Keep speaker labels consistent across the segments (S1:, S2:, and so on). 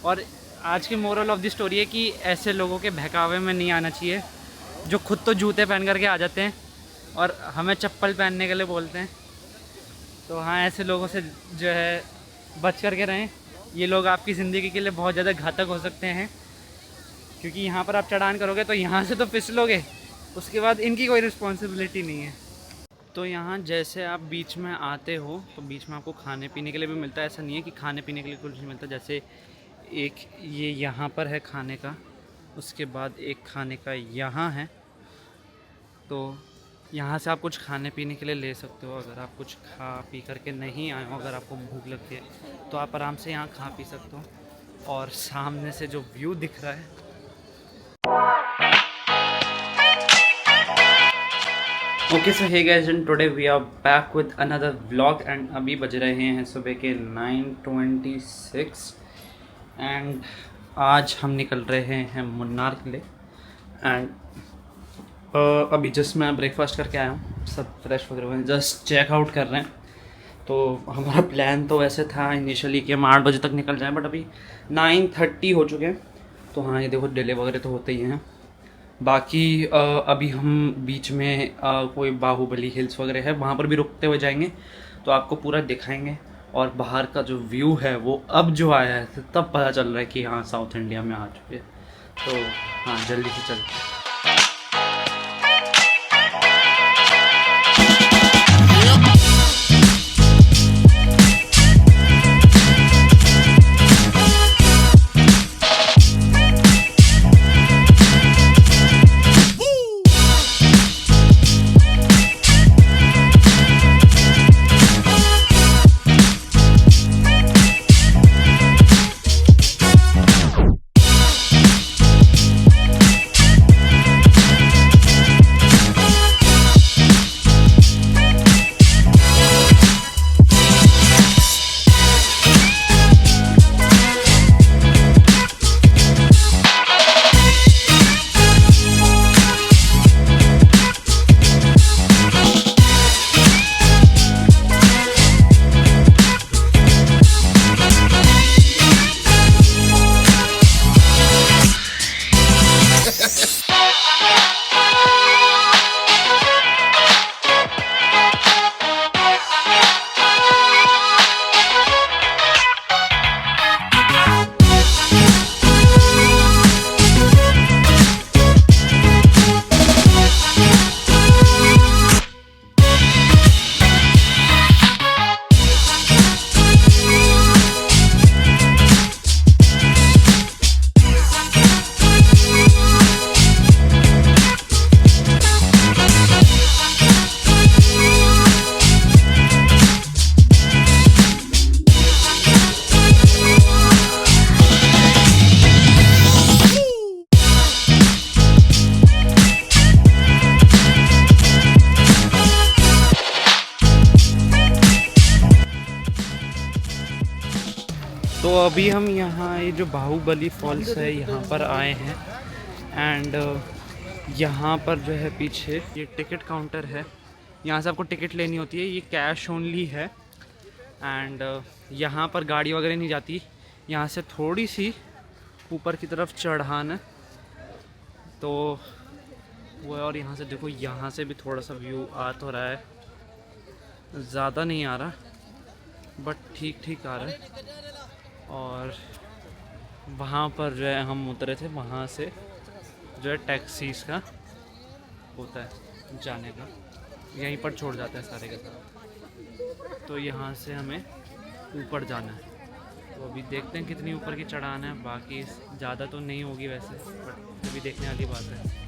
S1: और आज की मोरल ऑफ द स्टोरी है कि ऐसे लोगों के बहकावे में नहीं आना चाहिए जो खुद तो जूते पहन करके आ जाते हैं और हमें चप्पल पहनने के लिए बोलते हैं। तो हाँ, ऐसे लोगों से जो है बच करके रहें। ये लोग आपकी ज़िंदगी के लिए बहुत ज़्यादा घातक हो सकते हैं, क्योंकि यहाँ पर आप चढ़ान करोगे तो यहाँ से तो फिसलोगे, उसके बाद इनकी कोई रिस्पॉन्सिबिलिटी नहीं है। तो यहाँ जैसे आप बीच में आते हो तो बीच में आपको खाने पीने के लिए भी मिलता है। ऐसा नहीं है कि खाने पीने के लिए कुछ नहीं मिलता। जैसे एक ये यहाँ पर है खाने का, उसके बाद एक खाने का यहाँ है। तो यहाँ से आप कुछ खाने पीने के लिए ले सकते हो। अगर आप कुछ खा पी करके नहीं आए हो, अगर आपको भूख लगती है तो आप आराम से यहाँ खा पी सकते हो। और सामने से जो व्यू दिख रहा है, okay so hey guys, and today we are back with another vlog. And अभी बज रहे हैं सुबह के 9:26 एंड आज हम निकल रहे हैं मुन्नार के लिए। एंड अभी जस्ट मैं ब्रेकफास्ट करके आया हूँ, सब फ्रेश वगैरह हुए, जस्ट चेकआउट कर रहे हैं। तो हमारा प्लान तो वैसे था इनिशियली कि हम 8 बजे तक निकल जाएं, बट अभी 9:30 हो चुके हैं। तो हाँ, ये देखो डिले वगैरह तो होते ही हैं। बाकी अभी हम बीच में कोई बाहुबली हिल्स वगैरह है, वहाँ पर भी रुकते हुए जाएंगे तो आपको पूरा दिखाएंगे। और बाहर का जो व्यू है वो अब जो आया है तब पता चल रहा है कि हाँ, साउथ इंडिया में आ चुके हैं। तो हाँ, जल्दी से चलते हैं। तो अभी हम यहाँ ये जो बाहुबली फॉल्स है यहाँ पर आए हैं। एंड यहाँ पर जो है पीछे ये टिकट काउंटर है, यहाँ से आपको टिकट लेनी होती है, ये कैश ओनली है। एंड यहाँ पर गाड़ी वगैरह नहीं जाती, यहाँ से थोड़ी सी ऊपर की तरफ चढ़ान है तो वो है। और यहाँ से देखो, यहाँ से भी थोड़ा सा व्यू आ तो रहा है, ज़्यादा नहीं आ रहा बट ठीक ठीक आ रहा है। और वहाँ पर जो है हम उतरे थे, वहाँ से जो है टैक्सीज़ का होता है जाने का, यहीं पर छोड़ जाते हैं सारे के सारे। तो यहाँ से हमें ऊपर जाना है। तो अभी देखते हैं कितनी ऊपर की चढ़ान है। बाकी ज़्यादा तो नहीं होगी वैसे, बट अभी देखने वाली बात है।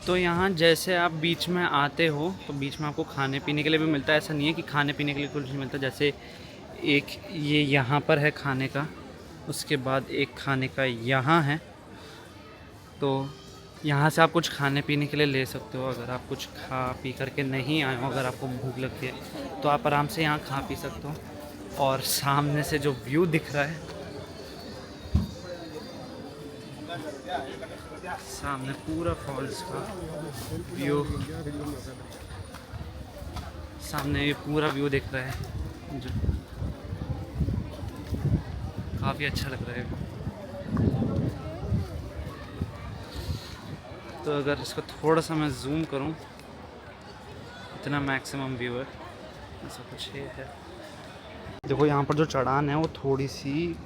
S1: तो यहाँ जैसे आप बीच में आते हो तो बीच में आपको खाने पीने के लिए भी मिलता है। ऐसा नहीं है कि खाने पीने के लिए कुछ नहीं मिलता। जैसे एक ये यहाँ पर है खाने का, उसके बाद एक खाने का यहाँ है। तो यहाँ से आप कुछ खाने पीने के लिए ले सकते हो। अगर आप कुछ खा पी करके नहीं आए हो, अगर आपको भूख लगती है तो आप आराम से यहाँ खा पी सकते हो। और सामने से जो व्यू दिख रहा है, सामने पूरा फॉल्स का व्यू, सामने ये पूरा व्यू दिख रहा है जो काफ़ी अच्छा लग रहा है। तो अगर इसको थोड़ा सा मैं जूम करूं, इतना मैक्सिमम व्यू है, ऐसा कुछ ये है। देखो यहाँ पर जो चढ़ान है वो थोड़ी सी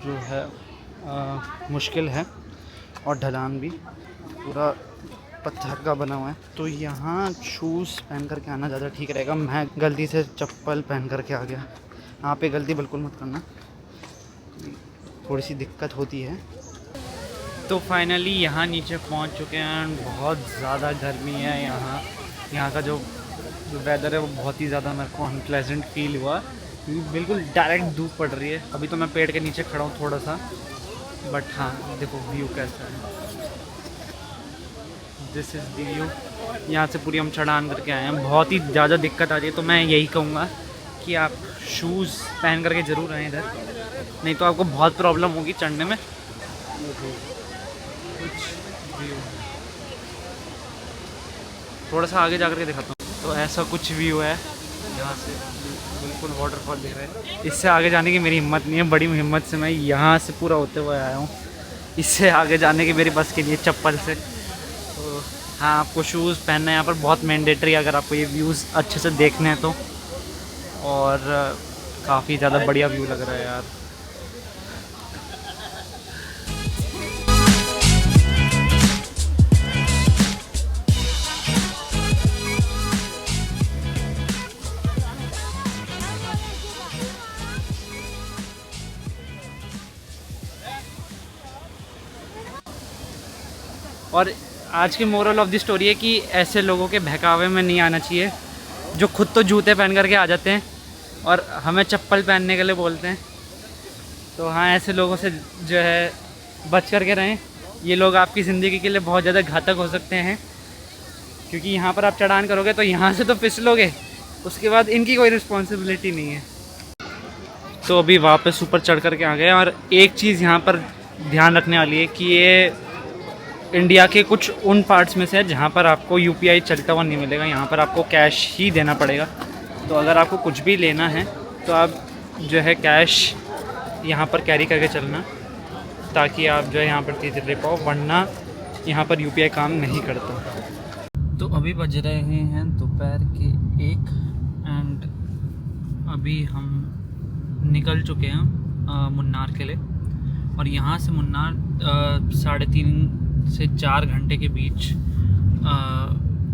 S1: जो है मुश्किल है, और ढलान भी पूरा पत्थर का बना हुआ है। तो यहाँ शूज़ पहन करके आना ज़्यादा ठीक रहेगा। मैं गलती से चप्पल पहन करके आ गया। यहाँ पे गलती बिल्कुल मत करना, थोड़ी सी दिक्कत होती है। तो फाइनली यहाँ नीचे पहुँच चुके हैं। बहुत ज़्यादा गर्मी है यहाँ का जो वेदर है वो बहुत ही ज़्यादा मेरे को अनप्लेजेंट फील हुआ, क्योंकि बिल्कुल डायरेक्ट धूप पड़ रही है। अभी तो मैं पेड़ के नीचे खड़ा हूँ थोड़ा सा, बट हाँ देखो व्यू कैसा है। This is the view. यहाँ से पूरी हम चढ़ान करके आए हैं। बहुत ही ज़्यादा दिक्कत आ रही है, तो मैं यही कहूँगा कि आप शूज़ पहन करके ज़रूर आएँ इधर, नहीं तो आपको बहुत प्रॉब्लम होगी चढ़ने में। थोड़ा सा आगे जाकर के दिखाता हूँ। तो ऐसा कुछ व्यू है यहाँ से, बिल्कुल वाटरफॉल दिख रहा है। इससे आगे जाने की मेरी हिम्मत नहीं है, बड़ी हिम्मत से मैं यहाँ से पूरा होते हुए आया हूँ। इससे आगे जाने की मेरी बस के लिए चप्पल से। तो हाँ, आपको शूज़ पहनना है यहाँ पर बहुत मैंडेटरी है, अगर आपको ये व्यूज़ अच्छे से देखने हैं तो। और काफ़ी ज़्यादा बढ़िया व्यू लग रहा है यार। और आज की मोरल ऑफ द स्टोरी है कि ऐसे लोगों के बहकावे में नहीं आना चाहिए, जो खुद तो जूते पहन करके आ जाते हैं और हमें चप्पल पहनने के लिए बोलते हैं। तो हाँ, ऐसे लोगों से जो है बच करके रहें। ये लोग आपकी ज़िंदगी के लिए बहुत ज़्यादा घातक हो सकते हैं, क्योंकि यहाँ पर आप चढ़ान करोगे तो यहाँ से तो फिसलोगे, उसके बाद इनकी कोई रिस्पॉन्सिबिलिटी नहीं है। तो अभी वापस ऊपर चढ़ करके आ गए। और एक चीज़ यहाँ पर ध्यान रखने वाली है कि ये इंडिया के कुछ उन पार्ट्स में से है जहाँ पर आपको यूपीआई चलता हुआ नहीं मिलेगा। यहाँ पर आपको कैश ही देना पड़ेगा। तो अगर आपको कुछ भी लेना है तो आप जो है कैश यहाँ पर कैरी करके चलना, ताकि आप जो है यहाँ पर चीज़ें ले पाओ, वरना यहाँ पर यूपीआई काम नहीं करता। तो अभी बज रहे हैं दोपहर के 1 एंड अभी हम निकल चुके हैं मुन्नार के लिए। और यहाँ से मुन्नार 3.5 से 4 घंटे के बीच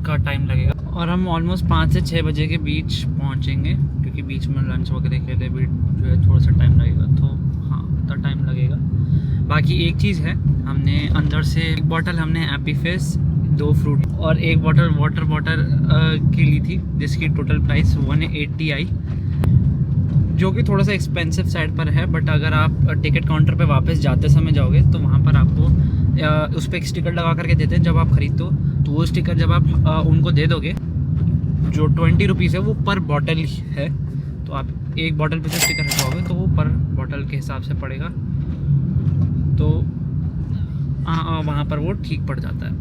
S1: का टाइम लगेगा। और हम ऑलमोस्ट 5 से 6 बजे के बीच पहुँचेंगे, क्योंकि बीच में लंच वगैरह के लिए भी जो है थोड़ा सा टाइम लगेगा। तो हाँ, उतना टाइम लगेगा। बाकी एक चीज़ है, हमने अंदर से एक बॉटल हमने एपी फिज़, 2 फ्रूट और एक बॉटल वाटर की ली थी, जिसकी टोटल प्राइस 180 आई, जो कि थोड़ा सा एक्सपेंसिव साइड पर है। बट अगर आप टिकट काउंटर पे वापस जाते समय जाओगे तो वहाँ पर आपको उस पर एक स्टिकर लगा करके देते हैं जब आप ख़रीदते हो। तो वो स्टिकर जब आप उनको दे दोगे, जो 20 रुपीज़ है वो पर बॉटल है। तो आप एक बॉटल पे से स्टिकर हटाओगे तो वो पर बॉटल के हिसाब से पड़ेगा। तो वहाँ पर वो ठीक पड़ जाता है।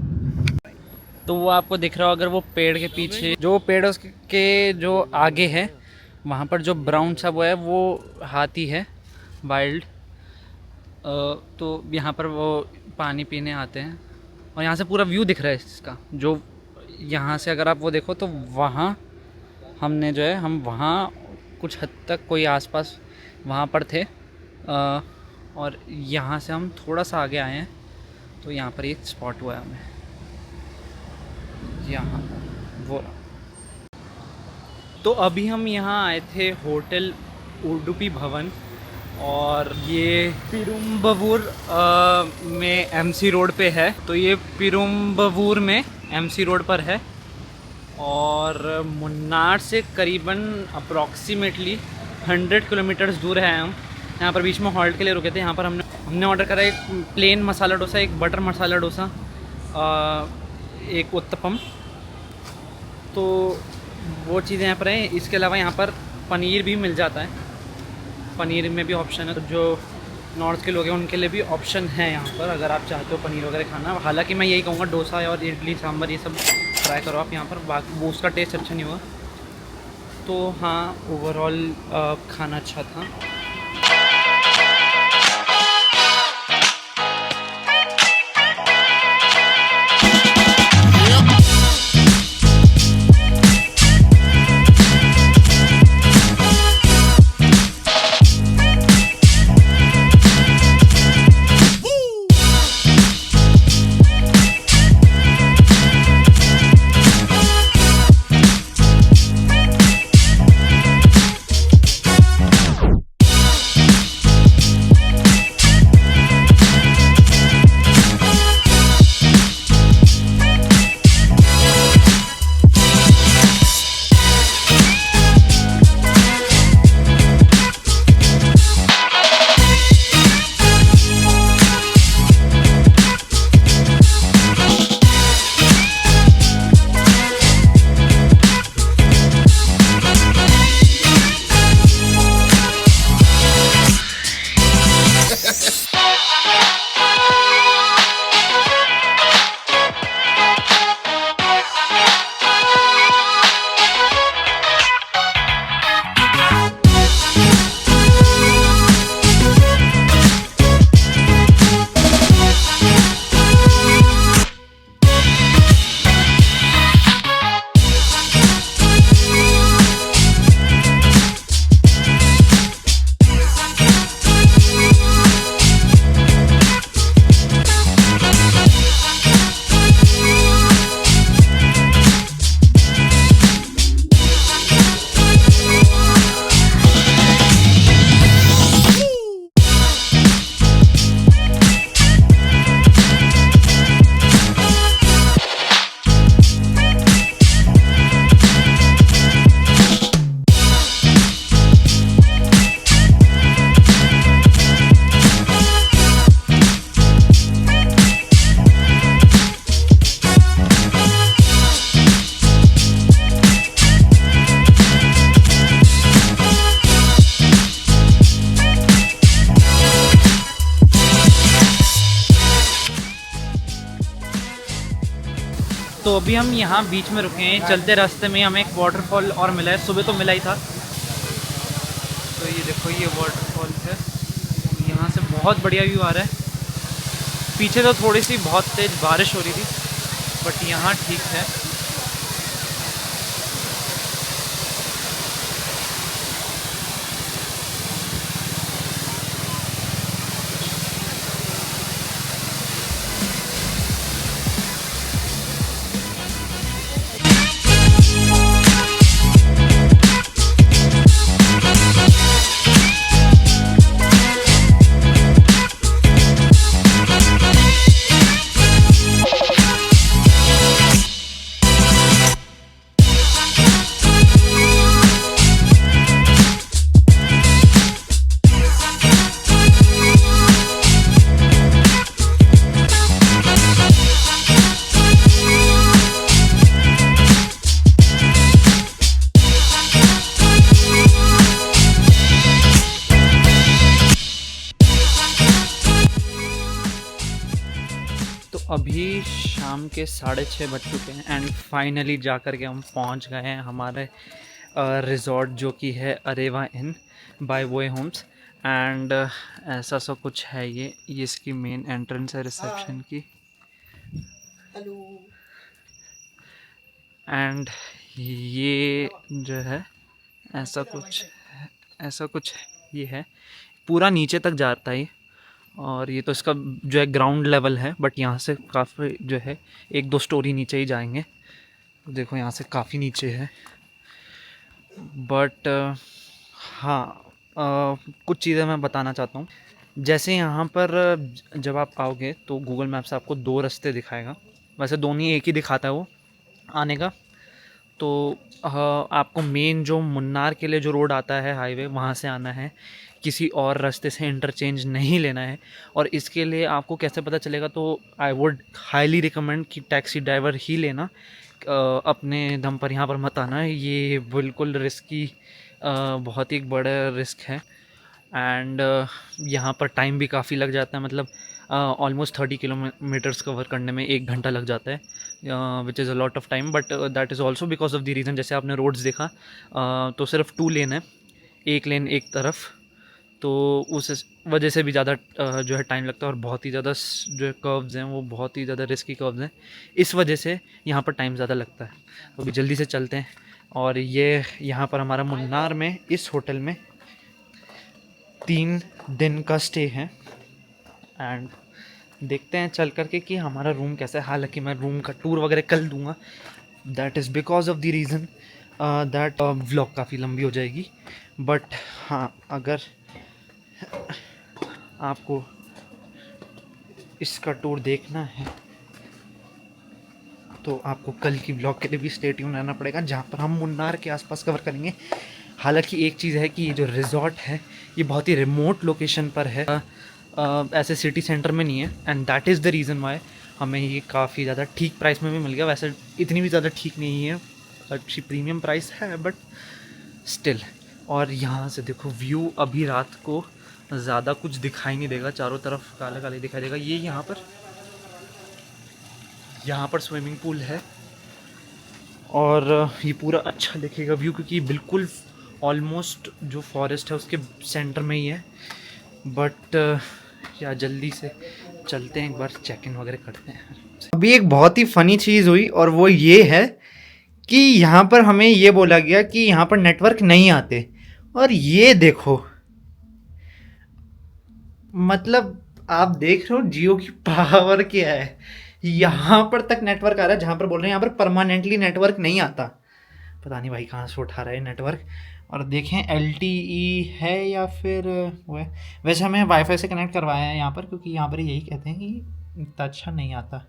S1: तो वो आपको दिख रहा हो, अगर वो पेड़ के पीछे, जो पेड़ के जो आगे है, वहाँ पर जो ब्राउन सा वो है वो हाथी है, वाइल्ड। तो यहाँ पर वो पानी पीने आते हैं। और यहाँ से पूरा व्यू दिख रहा है इसका, जो यहाँ से अगर आप वो देखो तो वहाँ हमने जो है, हम वहाँ कुछ हद तक कोई आसपास वहाँ पर थे। और यहाँ से हम थोड़ा सा आगे आए हैं तो यहाँ पर एक स्पॉट हुआ है हमें, यहाँ वो। तो अभी हम यहाँ आए थे होटल उडुपी भवन, और ये पिरुम्बवूर में एमसी रोड पे है। तो ये पिरुम्बवूर में एमसी रोड पर है और मुन्नार से करीबन अप्रॉक्सीमेटली 100 किलोमीटर्स दूर है हम। यहाँ पर बीच में हॉल्ट के लिए रुके थे। यहाँ पर हमने ऑर्डर करा एक प्लेन मसाला डोसा, एक बटर मसाला डोसा, एक उत्तपम। तो वो चीज़ें यहाँ पर हैं। इसके अलावा यहाँ पर पनीर भी मिल जाता है, पनीर में भी ऑप्शन है। तो जो नॉर्थ के लोग हैं उनके लिए भी ऑप्शन है यहाँ पर, अगर आप चाहते हो पनीर वगैरह खाना। हालांकि मैं यही कहूँगा डोसा और इडली सांभर ये सब ट्राई करो आप यहाँ पर, बाकी वो उसका टेस्ट अच्छा नहीं हुआ। तो हाँ, ओवरऑल खाना अच्छा था। तो अभी हम यहाँ बीच में रुके हैं। चलते रास्ते में हमें एक वाटरफॉल और मिला है, सुबह तो मिला ही था। तो ये देखो, ये वाटरफॉल है, यहाँ से बहुत बढ़िया व्यू आ रहा है। पीछे तो थोड़ी सी बहुत तेज़ बारिश हो रही थी, बट यहाँ ठीक है। तो अभी शाम के 6:30 बज चुके हैं एंड फाइनली जा कर के हम पहुंच गए हैं हमारे रिज़ॉर्ट, जो कि है अरेवा इन बाय वोए होम्स। एंड ऐसा सा कुछ है ये इसकी मेन एंट्रेंस है रिसेप्शन की।
S2: हेलो।
S1: एंड ये जो है ऐसा कुछ ये है, पूरा नीचे तक जाता है। और ये तो इसका जो है ग्राउंड लेवल है, बट यहाँ से काफ़ी जो है 1-2 स्टोरी नीचे ही जाएंगे। देखो यहाँ से काफ़ी नीचे है, बट हाँ, कुछ चीज़ें मैं बताना चाहता हूँ। जैसे यहाँ पर जब आप आओगे तो गूगल मैप्स आपको 2 रास्ते दिखाएगा। वैसे दोनों ही एक ही दिखाता है वो आने का। तो आपको मेन जो मुन्नार के लिए जो रोड आता है हाईवे, वहाँ से आना है, किसी और रास्ते से इंटरचेंज नहीं लेना है। और इसके लिए आपको कैसे पता चलेगा, तो आई वुड हाईली रिकमेंड कि टैक्सी ड्राइवर ही लेना, अपने दम पर यहाँ पर मत आना, ये बिल्कुल रिस्की, बहुत ही एक बड़ा रिस्क है। एंड यहाँ पर टाइम भी काफ़ी लग जाता है, मतलब ऑलमोस्ट 30 किलोमीटर्स कवर करने में 1 घंटा लग जाता है, which is a lot of time, but that is also because of the reason, जैसे आपने रोड्स देखा, तो सिर्फ 2 लेन है, एक लेन एक तरफ, तो उस वजह से भी ज़्यादा जो है टाइम लगता है, और बहुत ही ज़्यादा जो है कर्व्स हैं वो बहुत ही ज़्यादा रिस्की कर्व्स हैं, इस वजह से यहाँ पर टाइम ज़्यादा लगता है। तो अभी जल्दी से चलते हैं। और ये यहाँ पर हमारा मुन्नार में इस होटल में 3 दिन का स्टे है, एंड देखते हैं चल करके कि हमारा रूम कैसा है। हालांकि मैं रूम का टूर वगैरह कल दूंगा, that is because of the reason that vlog काफ़ी लंबी हो जाएगी। बट हाँ, अगर आपको इसका टूर देखना है तो आपको कल की व्लॉग के लिए भी स्टे ट्यून रहना पड़ेगा, जहाँ पर हम मुन्नार के आसपास कवर करेंगे। हालांकि एक चीज़ है कि ये जो रिजॉर्ट है ये बहुत ही रिमोट लोकेशन पर है, ऐसे सिटी सेंटर में नहीं है, and that is the reason why हमें ये काफ़ी ज़्यादा ठीक प्राइस में भी मिल गया। वैसे इतनी भी ज़्यादा ठीक नहीं है, अच्छी प्रीमियम प्राइस है, बट स्टिल। और यहाँ से देखो व्यू, अभी रात को ज़्यादा कुछ दिखाई नहीं देगा, चारों तरफ काला काला दिखाई देगा। ये यहाँ पर स्विमिंग पूल है, और ये पूरा अच्छा दिखेगा व्यू, क्योंकि बिल्कुल ऑलमोस्ट जो फॉरेस्ट है उसके सेंटर में ही है। बट या जल्दी से चलते हैं, एक बार चेक इन वगैरह करते हैं। अभी एक बहुत ही फ़नी चीज़ हुई, और वो ये है कि यहाँ पर हमें ये बोला गया कि यहाँ पर नेटवर्क नहीं आते, और ये देखो, मतलब आप देख रहे हो जियो की पावर क्या है। यहाँ पर तक नेटवर्क आ रहा है, जहाँ पर बोल रहे हैं यहाँ पर परमानेंटली नेटवर्क नहीं आता। पता नहीं भाई कहाँ से उठा रहा है नेटवर्क। और देखें LTE है या फिर वो है। वैसे हमें वाईफाई से कनेक्ट करवाया है यहाँ पर, क्योंकि यहाँ पर यही कहते हैं कि इतना अच्छा नहीं आता।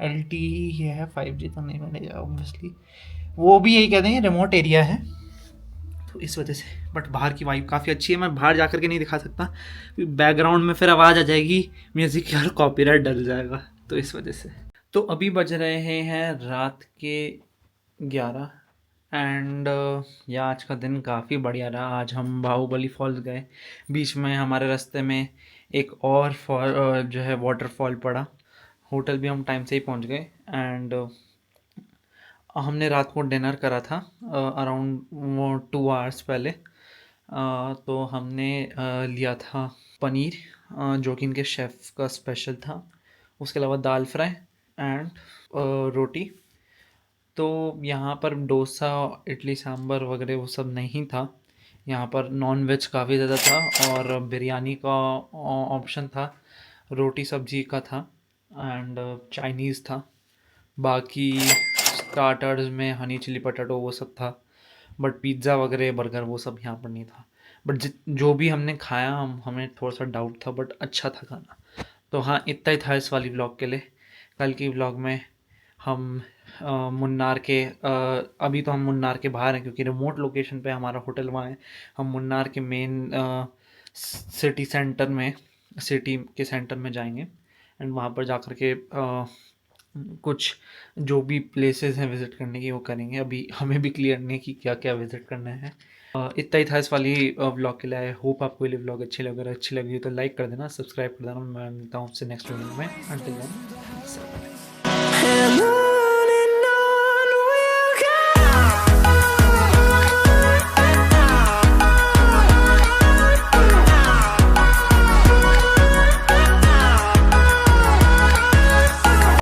S1: LTE ये है, 5G तो नहीं मिलेगा ऑब्वियसली, वो भी यही कहते हैं रिमोट एरिया है, तो इस वजह से। बट बाहर की वाइब काफ़ी अच्छी है, मैं बाहर जा कर के नहीं दिखा सकता, बैकग्राउंड में फिर आवाज़ आ जाएगी म्यूज़िक की और कॉपीराइट डल जाएगा, तो इस वजह से। तो अभी बज रहे हैं रात के 11, एंड यह आज का दिन काफ़ी बढ़िया रहा। आज हम बाहुबली फॉल्स गए, बीच में हमारे रास्ते में एक और फॉल जो है वाटरफॉल पड़ा, होटल भी हम टाइम से ही पहुंच गए। एंड हमने रात को डिनर करा था अराउंड 2 आवर्स पहले। तो हमने लिया था पनीर, जो कि इनके शेफ़ का स्पेशल था, उसके अलावा दाल फ्राई एंड रोटी। तो यहाँ पर डोसा, इडली सांभर वगैरह वो सब नहीं था, यहाँ पर नॉन वेज काफ़ी ज़्यादा था, और बिरयानी का ऑप्शन था, रोटी सब्जी का था, एंड चाइनीज़ था। बाकी स्टार्टर्स में हनी चिली पटाटो वो सब था, बट पिज़्ज़ा वगैरह बर्गर वो सब यहाँ पर नहीं था। बट जो भी हमने खाया, हमें थोड़ा सा डाउट था, बट अच्छा था खाना। तो हाँ, इतना ही था इस वाली व्लॉग के लिए। कल की व्लॉग में हम मुन्नार के अभी तो हम मुन्नार के बाहर हैं, क्योंकि रिमोट लोकेशन पे हमारा होटल वहाँ है। हम मुन्नार के मेन सिटी के सेंटर में जाएंगे, एंड वहाँ पर जा कर के कुछ जो भी प्लेसेस हैं विज़िट करने की वो करेंगे। अभी हमें भी क्लियर नहीं कि क्या क्या विज़िट करना है। इतना ही था इस वाली व्लॉग के लिए। आई होप आपको ये व्लॉग अच्छी लगी तो लाइक कर देना, सब्सक्राइब कर देना। मैं मिलता हूँ आपसे नेक्स्ट वीडियो में। Until then.